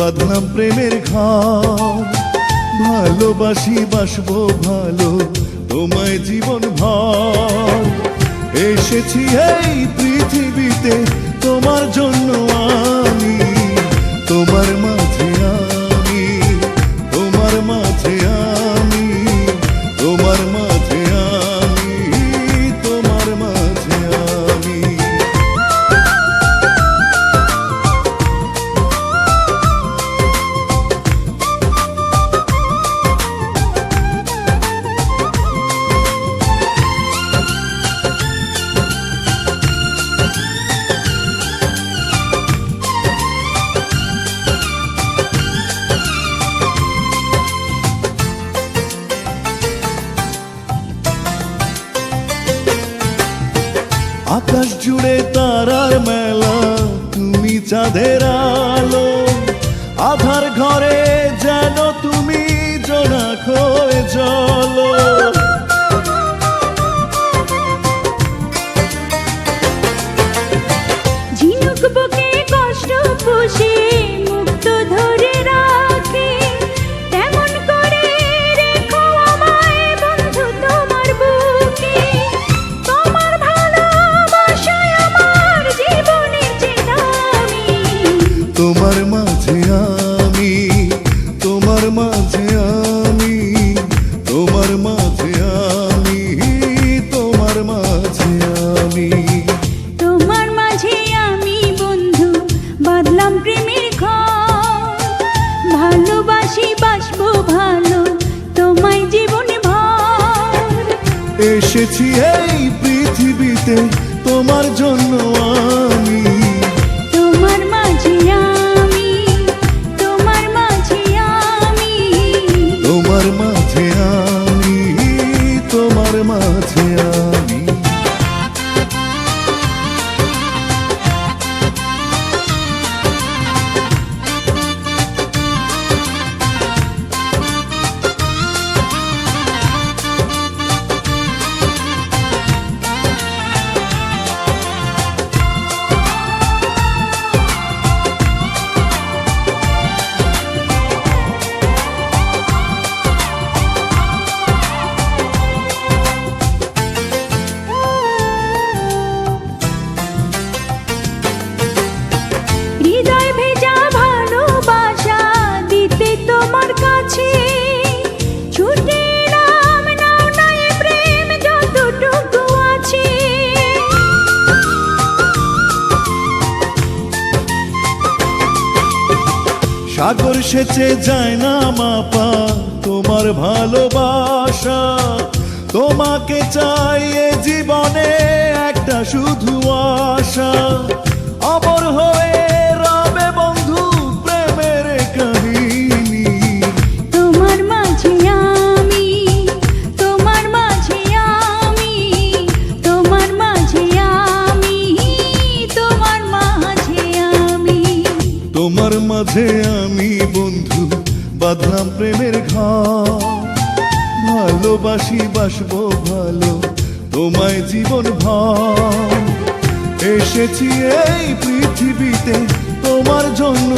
বাঁধলাম প্রেমের ঘর। ভালোবাসি বাসবো ভালো তোমায় জীবন ভর। এসেছি এই পৃথিবীতে তোমার জন্য আমি, তোমার মাঝে আমি, তোমার মাঝে আমি, তোমার মাঝে আমি, তোমার মাঝে আমি। আকাশ জুড়ে তারার মেলা, তুমি চাঁদের আলো। আধার ঘরে যেন তুমি জোনাক হয়ে চলো। ঝিনুক বুকে কষ্ট পুষে মুক্ত ধরে রাখে, তেমন করে রেখো আমায় বন্ধু তোমার বুকে। তোমার ভালোবাসায় আমার জীবনের চেয়ে দামি, তোমার মাঝে আমি, তোমার মাঝে আমি, তোমার মাঝে আমি, তোমার মাঝে আমি। তোমার মাঝে আমি বন্ধু বাঁধলাম প্রেমের ঘর। ভালোবাসি বাসবো ভালো তোমায় জীবন ভর। এসেছি এই পৃথিবীতে তোমার জন্য আমি, তোমার মাঝে আমি, তোমার মাঝে আমি, তোমার মাঝে আমি, তোমার মাঝে আমি। হৃদয় ভেজা ভালোবাসা দিতে তোমার কাছে ছুটে নাম নাও না এ প্রেম যতটুকু আছে। সাগর সেচে যায় না মাপা তোমার ভালোবাসা। তোমাকে চাই এ জীবনে একটা শুধু আশা। অমর হয়ে রবে বন্ধু প্রেমের কাহিনী। তোমার মাঝে আমি, তোমার মাঝে আমি, তোমার মাঝে আমি, তোমার মাঝে আমি। তোমার মাঝে আমি বন্ধু বাঁধলাম প্রেমের ঘর। ভালোবাসি বাসবো ভালো তোমায় জীবন ভর। এসেছি এই পৃথিবীতে তোমার জন্য